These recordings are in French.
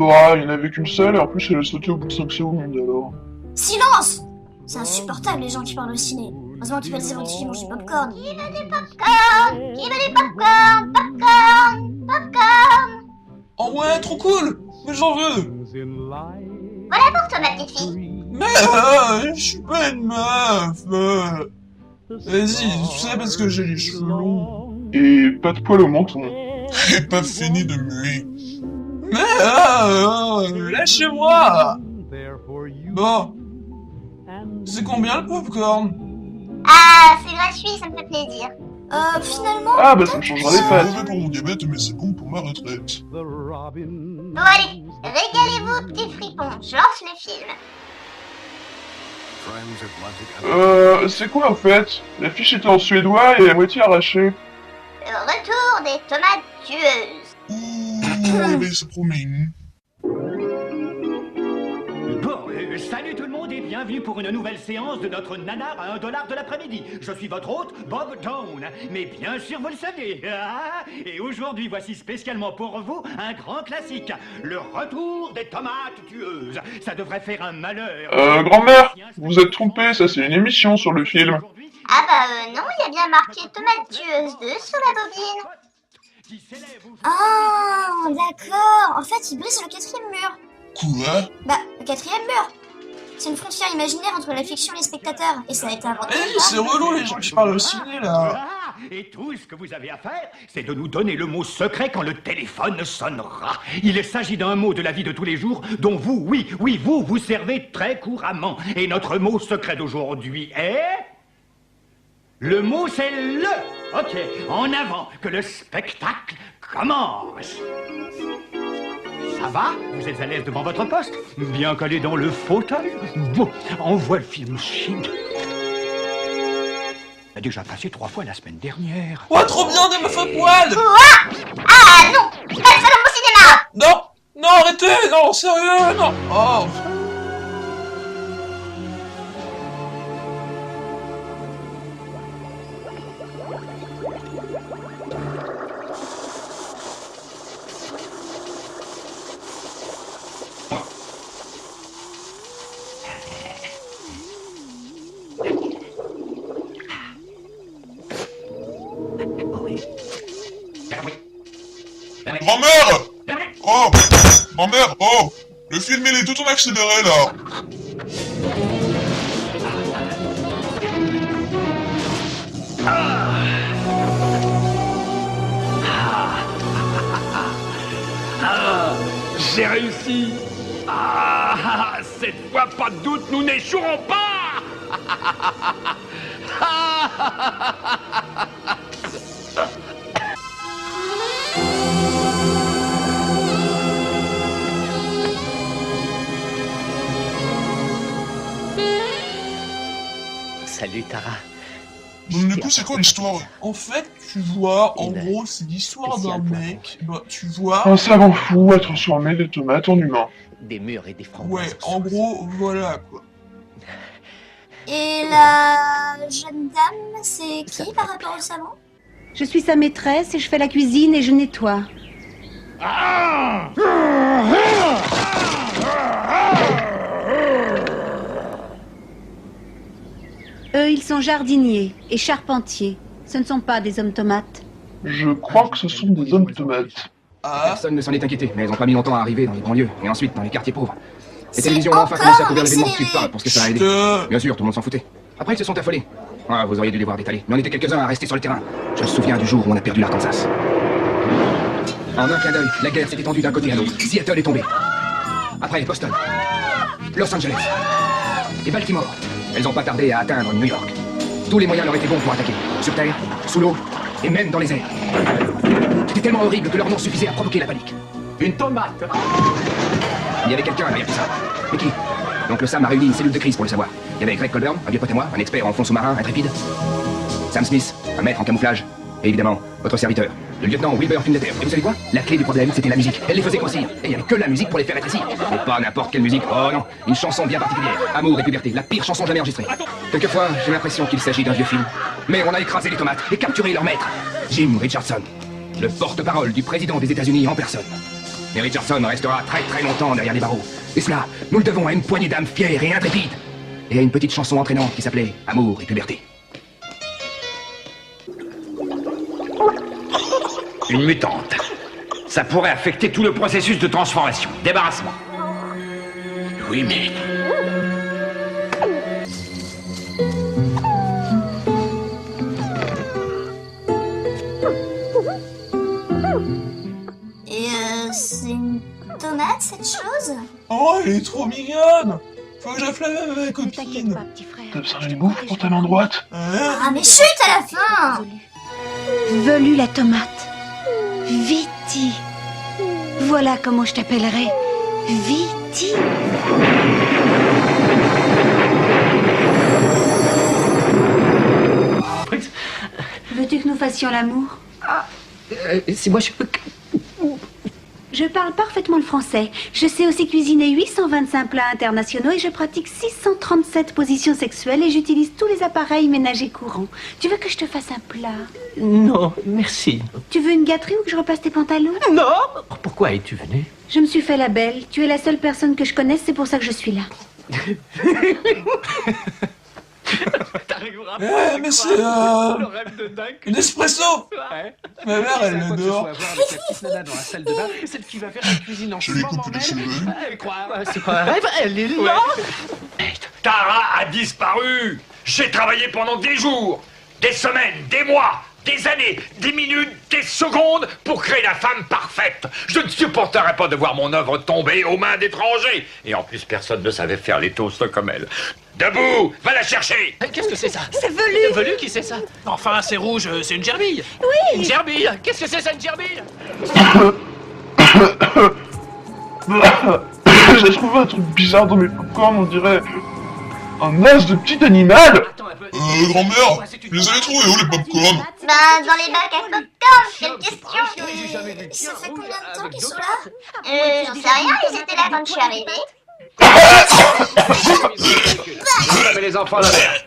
Bah, il n'y en avait qu'une seule, et en plus elle a sauté au bout de 5 secondes, alors. Silence! C'est insupportable les gens qui parlent au ciné. Heureusement qu'il y a des abrutis qui mangent du popcorn. Qui veut du popcorn? Qui veut du popcorn? Popcorn! Popcorn! Oh ouais, trop cool! Mais j'en veux! Voilà pour toi, ma petite fille. Mais je suis pas une meuf! Vas-y, tu sais parce que j'ai les cheveux longs. Et pas de poil au menton. Et pas fini de muer. Mais lâchez-moi! Bon. C'est combien le popcorn? Ah, c'est gratuit, ça me fait plaisir. Finalement... Ah bah ça me changera les C'est pattes. mauvais pour mon diabète, mais c'est bon pour ma retraite. Bon allez, régalez-vous, petits fripons, je lance le film. C'est quoi en fait? La fiche était en suédois et à moitié arrachée. Le retour des tomates tueuses. Ouh, mais ça promet. Bon, salut tout le monde et bienvenue pour une nouvelle séance de notre nanar à $1 de l'après-midi. Je suis votre hôte, Bob Down. Mais bien sûr, vous le savez. Et aujourd'hui, voici spécialement pour vous un grand classique. Le retour des tomates tueuses. Ça devrait faire un malheur. Grand-mère, vous vous êtes trompée, ça c'est une émission sur le film. Ah bah non, il y a bien marqué tomates tueuses 2 sur la bobine. Ah, d'accord. En fait, il brise le quatrième mur. Quoi? Bah, le quatrième mur. C'est une frontière imaginaire entre la fiction et les spectateurs. Et ça a été inventé... Eh, c'est relou les gens qui parlent au ciné là. Et tout ce que vous avez à faire, c'est de nous donner le mot secret quand le téléphone sonnera. Il s'agit d'un mot de la vie de tous les jours dont vous, oui, vous servez très couramment. Et notre mot secret d'aujourd'hui est... Le mot c'est le. Ok, en avant, que le spectacle commence. Ça va? Vous êtes à l'aise devant votre poste? Bien collé dans le fauteuil? Bon, envoie le film chic. A déjà passé 3 fois la semaine dernière. Oh, trop bien des meufs à poil! Quoi? Ah non, pas de salon au cinéma. Non! Non, arrêtez! Non, sérieux, non! Oh! Grand-mère! Oh! Grand-mère, oh! Le film il est tout en accéléré là! J'ai réussi. Cette fois, pas de doute, nous n'échouerons pas. Salut Tara. Donc du coup c'est quoi l'histoire? En fait, tu vois, en gros, c'est l'histoire d'un mec, bah, tu vois... Un savant fou a transformé les tomates en humains. Des murs et des framboises. Ouais, en gros, voilà, quoi. Et la jeune dame, c'est qui par rapport au savon? Je suis sa maîtresse et je fais la cuisine et je nettoie. Eux, ils sont jardiniers et charpentiers. Ce ne sont pas des hommes tomates. Je crois que ce sont des hommes tomates. Ah, Personne ne s'en est inquiété, mais elles ont pas mis longtemps à arriver dans les banlieues, et ensuite dans les quartiers pauvres. Les C'est télévisions ont enfin encore commencé à couvrir l'événement, tu accéléré. parles pour ce que ça a aidé. Bien sûr, tout le monde s'en foutait. Après, ils se sont affolés. Ah, vous auriez dû les voir détaler. Mais on était quelques-uns à rester sur le terrain. Je me souviens du jour où on a perdu l'Arkansas. En un clin d'œil, la guerre s'est étendue d'un côté à l'autre. Seattle est tombé. Après, Boston, Los Angeles et Baltimore. Elles n'ont pas tardé à atteindre New York. Tous les moyens leur étaient bons pour attaquer. Sur terre, sous l'eau et même dans les airs. C'était tellement horrible que leur nom suffisait à provoquer la panique. Une tomate. Il y avait quelqu'un derrière tout ça. Mais qui? Donc le Sam a réuni une cellule de crise pour le savoir. Il y avait Greg Colburn, un vieux pote à moi, un expert en fond sous-marin, intrépide. Sam Smith, un maître en camouflage. Et évidemment, votre serviteur, le lieutenant Wilbur Finletter. Et vous savez quoi? La clé du problème, c'était la musique. Elle les faisait grossir. Et il n'y avait que la musique pour les faire rétrécir. Et pas n'importe quelle musique. Oh non, une chanson bien particulière. Amour et puberté, la pire chanson jamais enregistrée. Quelquefois, j'ai l'impression qu'il s'agit d'un vieux film. Mais on a écrasé les tomates et capturé leur maître, Jim Richardson, le porte-parole du président des États-Unis en personne. Et Richardson restera très très longtemps derrière les barreaux. Et cela, nous le devons à une poignée d'âmes fières et intrépides. Et à une petite chanson entraînante qui s'appelait Amour et puberté. Une mutante. Ça pourrait affecter tout le processus de transformation, débarrassement. Oui, mais... Et c'est une tomate cette chose? Oh, elle est trop mignonne. Faut que je la flamme avec ma Ne t'inquiète copine. pas, petit frère. T'as besoin d'une bouffe pour ta main droite? Hein? Ah mais chut à la fin! Velu la tomate. Viti. Voilà comment je t'appellerai. Viti. Veux-tu que nous fassions l'amour? Si moi je peux... Je parle parfaitement le français. Je sais aussi cuisiner 825 plats internationaux et je pratique 637 positions sexuelles et j'utilise tous les appareils ménagers courants. Tu veux que je te fasse un plat? Non, merci. Tu veux une gâterie ou que je repasse tes pantalons? Non. Pourquoi es-tu venu? Je me suis fait la belle. Tu es la seule personne que je connaisse, c'est pour ça que je suis là. T'arriveras Eh, mais c'est le rêve de dingue. une espresso. Ouais. Ma mère, elle Chaque fois que je l'adore. sois voir avec la petite nana dans la salle de bain, celle qui va faire la cuisine en Je lui ce moment coupe les même. cheveux. Elle croit. C'est pas un rêve, elle est là. Tara a disparu. J'ai travaillé pendant des jours, des semaines, des mois, des années, des minutes, des secondes pour créer la femme parfaite. Je ne supporterais pas de voir mon œuvre tomber aux mains d'étrangers. Et en plus, personne ne savait faire les toasts comme elle. Debout, va la chercher. Qu'est-ce que c'est ça? C'est Velu. Velu, qui c'est ça? Enfin, c'est rouge, c'est une gerbille. Oui. Une gerbille. Qu'est-ce que c'est ça, une gerbille? J'ai trouvé un truc bizarre dans mes popcorn, on dirait un as de petit animal. Attends un peu. Grand-mère, je les avais trouvés où les popcorn? Ben, dans les bacs à popcorn, quelle question! J'ai jamais vu. Ça fait combien de temps qu'ils sont là? J'en sais rien, ils étaient là quand je suis arrivée. Mais les enfants, la merde.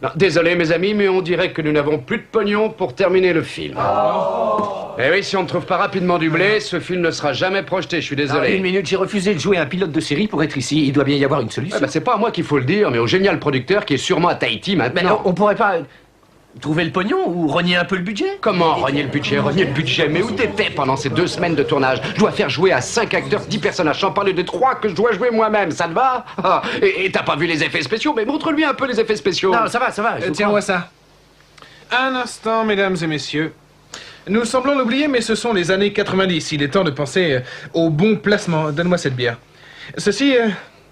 Non, désolé mes amis, mais on dirait que nous n'avons plus de pognon pour terminer le film. Eh oui, si on ne trouve pas rapidement du blé, ce film ne sera jamais projeté, je suis désolé. Une minute, j'ai refusé de jouer un pilote de série pour être ici. Il doit bien y avoir une solution. Ah bah, c'est pas à moi qu'il faut le dire, mais au génial producteur qui est sûrement à Tahiti Mais maintenant. on pourrait pas trouver le pognon ou rogner un peu le budget? Comment rogner le budget? Mais où t'étais pendant ces 2 semaines de tournage? Je dois faire jouer à 5 acteurs, 10 personnages, sans parler des 3 que je dois jouer moi-même, ça te va? Ah, et t'as pas vu les effets spéciaux? Mais montre-lui un peu les effets spéciaux. Non, ça va, ça va. Tiens-moi ça. Un instant, mesdames et messieurs. Nous semblons l'oublier, mais ce sont les années 90. Il est temps de penser au bon placement. Donne-moi cette bière. Ceci,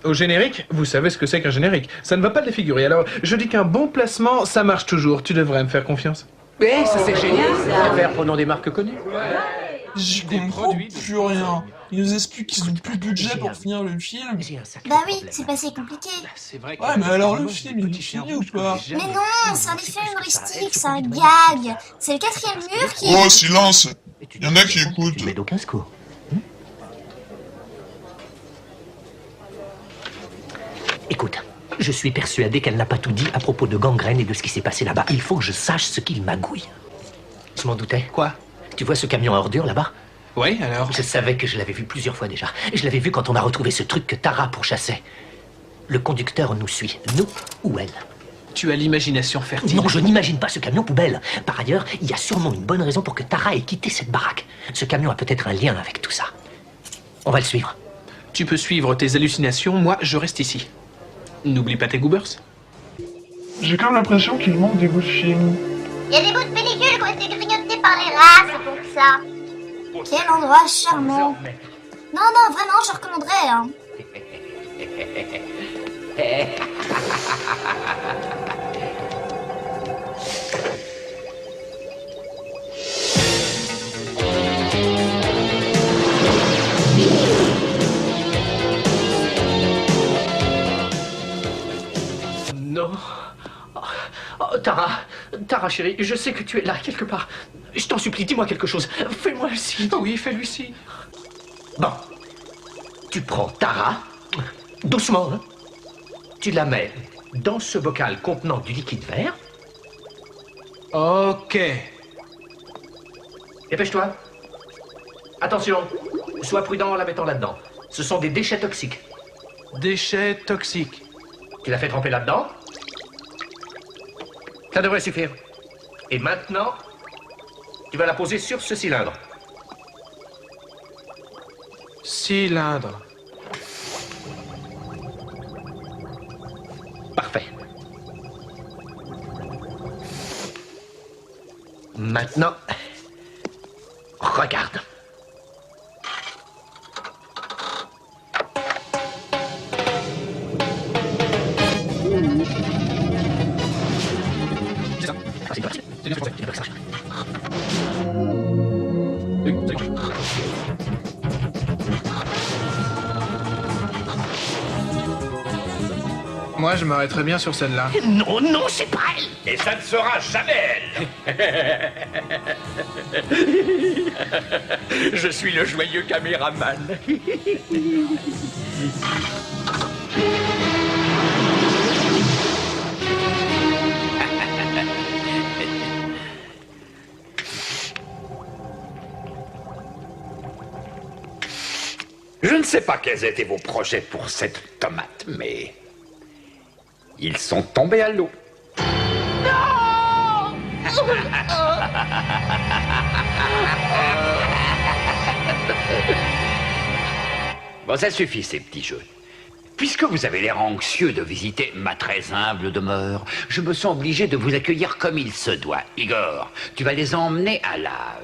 au générique, vous savez ce que c'est qu'un générique. Ça ne va pas le défigurer. Alors, je dis qu'un bon placement, ça marche toujours. Tu devrais me faire confiance. Mais ça c'est génial. Faire prenons des marques connues. Je comprends plus rien. Ils nous expliquent qu'ils ont plus de budget pour finir le film. Bah oui, c'est pas si compliqué. C'est vrai. Ouais, mais alors le film, il est fini ou pas? Mais non, c'est un effet humoristique, c'est un gag. C'est le 4e mur qui... Oh, silence. Il y en a qui écoutent. Mais d'aucun secours. Écoute, je suis persuadé qu'elle n'a pas tout dit à propos de gangrène et de ce qui s'est passé là-bas. Il faut que je sache ce qu'il magouille. Je m'en doutais. Quoi? Tu vois ce camion à ordures là-bas? Oui, alors? Je savais que je l'avais vu plusieurs fois déjà. Je l'avais vu quand on a retrouvé ce truc que Tara pourchassait. Le conducteur nous suit, nous ou elle. Tu as l'imagination fertile. Non, je n'imagine pas ce camion poubelle. Par ailleurs, il y a sûrement une bonne raison pour que Tara ait quitté cette baraque. Ce camion a peut-être un lien avec tout ça. On va le suivre. Tu peux suivre tes hallucinations, moi, je reste ici. N'oublie pas tes goobers. J'ai comme l'impression qu'il manque des bouts de film. Il y a des bouts de pellicule qui ont été grignotés par les rats, c'est pour ça. Quel endroit charmant. Non, non, vraiment, je recommanderais, hein. Non. Oh, Tara chérie, je sais que tu es là quelque part. Je t'en supplie, dis-moi quelque chose. Fais-moi le signe. Oui, fais-lui ci. Bon. Tu prends Tara, doucement, hein. Tu la mets dans ce bocal contenant du liquide vert. Ok. Dépêche-toi. Attention. Sois prudent en la mettant là-dedans. Ce sont des déchets toxiques. Déchets toxiques. Tu l'as fait tremper là-dedans? Ça devrait suffire. Et maintenant, tu vas la poser sur ce cylindre. Cylindre. Parfait. Maintenant, regarde. Moi, je m'arrêterais bien sur celle-là. Non, non, c'est pas elle. Et ça ne sera jamais elle. Je suis le joyeux caméraman. Je ne sais pas quels étaient vos projets pour cette tomate, mais ils sont tombés à l'eau. Bon, ça suffit, ces petits jeux. Puisque vous avez l'air anxieux de visiter ma très humble demeure, je me sens obligé de vous accueillir comme il se doit. Igor, tu vas les emmener à la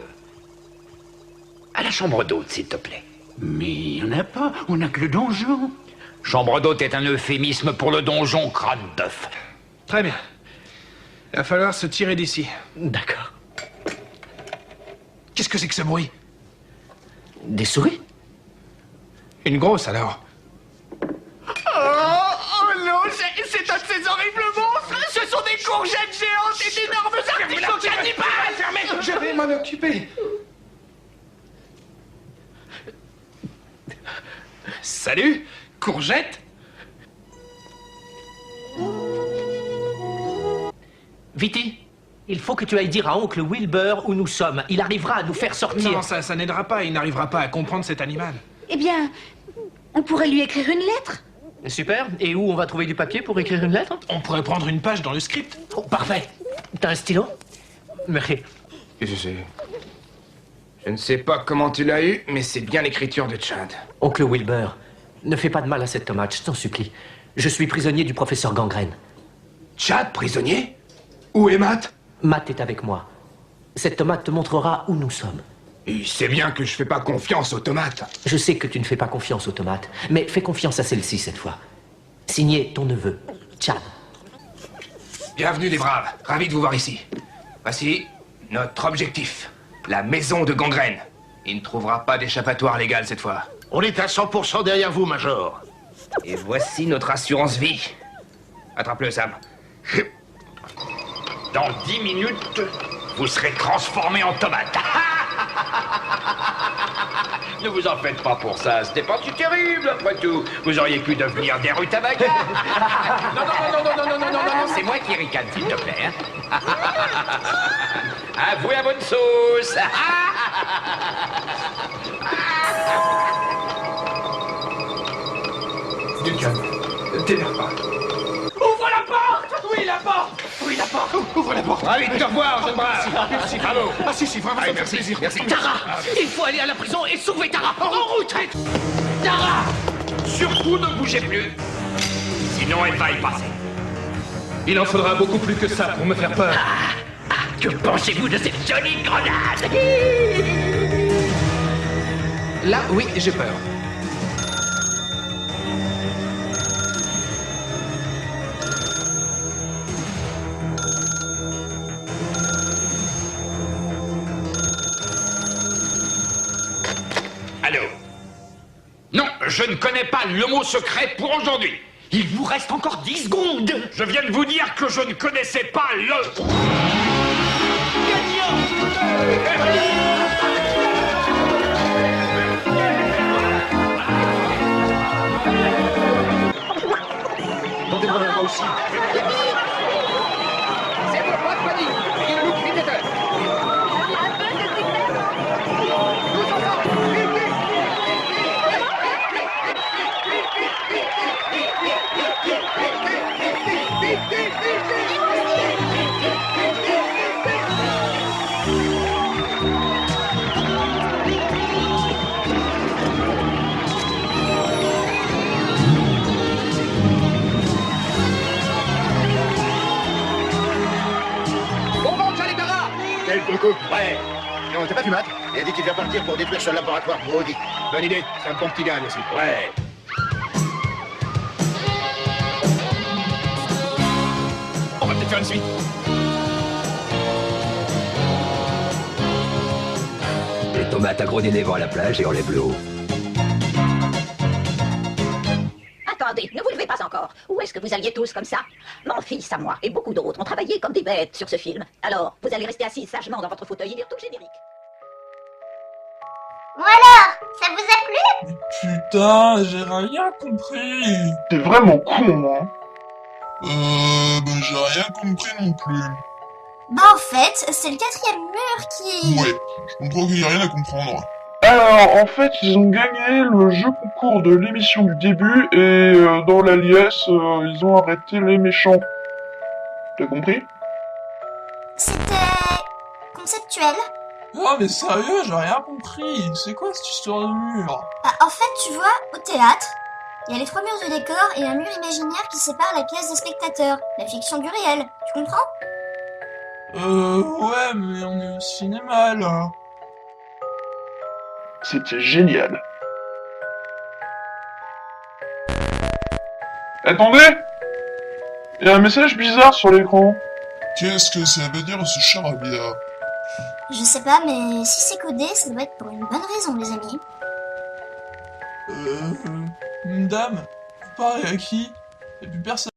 chambre d'hôte, s'il te plaît. Mais il n'y en a pas, on n'a que le donjon. Chambre d'hôte est un euphémisme pour le donjon crâne d'œuf. Très bien. Il va falloir se tirer d'ici. D'accord. Qu'est-ce que c'est que ce bruit? Des souris? Une grosse, alors. Oh non, c'est un de ces horribles monstres. Ce sont des courgettes géantes et d'énormes artichauts cannibales. Fermez, je vais m'en occuper. Salut, courgette. Viti, il faut que tu ailles dire à oncle Wilbur où nous sommes. Il arrivera à nous faire sortir. Non, ça n'aidera pas. Il n'arrivera pas à comprendre cet animal. Eh bien, on pourrait lui écrire une lettre. Super. Et où on va trouver du papier pour écrire une lettre? On pourrait prendre une page dans le script. Oh, parfait. T'as un stylo? Merci. Je ne sais pas comment tu l'as eu, mais c'est bien l'écriture de Chad. Oncle Wilbur, ne fais pas de mal à cette tomate, je t'en supplie. Je suis prisonnier du professeur Gangrène. Chad, prisonnier? Où est Matt? Matt est avec moi. Cette tomate te montrera où nous sommes. Il sait bien que je fais pas confiance aux tomates. Je sais que tu ne fais pas confiance aux tomates, mais fais confiance à celle-ci cette fois. Signé ton neveu, Chad. Bienvenue les braves, ravi de vous voir ici. Voici notre objectif, la maison de Gangrène. Il ne trouvera pas d'échappatoire légal cette fois. On est à 100% derrière vous, Major. Et voici notre assurance vie. Attrape-le, Sam. Dans 10 minutes, vous serez transformé en tomate. Ne vous en faites pas pour ça, ce n'est pas si terrible après tout. Vous auriez pu devenir des rutabagas. Non, c'est moi qui ricane, s'il te plaît. Hein. À vous la bonne sauce. Du calme, t'énerve pas. Ouvre la porte! Oui, la porte! Oui, la porte! Ouvre la porte. Ravi de te revoir, jeune brave. Merci, bravo. Ah si, vraiment, ça me fait plaisir. Merci. Tara! Il faut aller à la prison et sauver Tara! En route! Tara! Surtout ne bougez plus. Sinon, elle va y passer. Il en faudra beaucoup plus que ça pour me faire peur. Que pensez-vous de cette jolie grenade? Là, oui, j'ai peur. Allô? Non, je ne connais pas le mot secret pour aujourd'hui. Il vous reste encore 10 secondes. Je viens de vous dire que je ne connaissais pas le... Moi aussi. C'est pour moi, Freddy. Il nous crie des beaucoup. Ouais. Non, t'as pas vu Matt? Il a dit qu'il devait partir pour détruire ce laboratoire maudit. Bonne idée, c'est un bon petit gars, aussi. Ouais. On va peut-être faire une suite. Les tomates à gros nez vont à la plage et enlève le haut. Attendez, ne vous levez pas encore. Où est-ce que vous alliez tous comme ça? Mon fils à moi et beaucoup d'autres ont travaillé comme des bêtes sur ce film. Alors, vous allez rester assis sagement dans votre fauteuil et lire tout le générique. Ou alors, ça vous a plu? Putain, j'ai rien compris. T'es vraiment con, hein. J'ai rien compris non plus. Bah en fait, c'est le 4e mur qui... Ouais, je comprends qu'il n'y a rien à comprendre. Alors, en fait, ils ont gagné le jeu concours de l'émission du début et dans la liesse, ils ont arrêté les méchants. T'as compris? C'était... conceptuel. Ah mais sérieux, j'ai rien compris. C'est quoi cette histoire de mur? Ah, en fait, tu vois, au théâtre, il y a les 3 murs du décor et un mur imaginaire qui sépare la pièce des spectateurs, la fiction du réel. Tu comprends? Ouais, mais on est au cinéma, là. C'était génial. Attendez! Il y a un message bizarre sur l'écran. Qu'est-ce que ça veut dire ce charabia? Je sais pas, mais si c'est codé, ça doit être pour une bonne raison, les amis. Une dame? Vous parlez à qui? Y'a plus personne.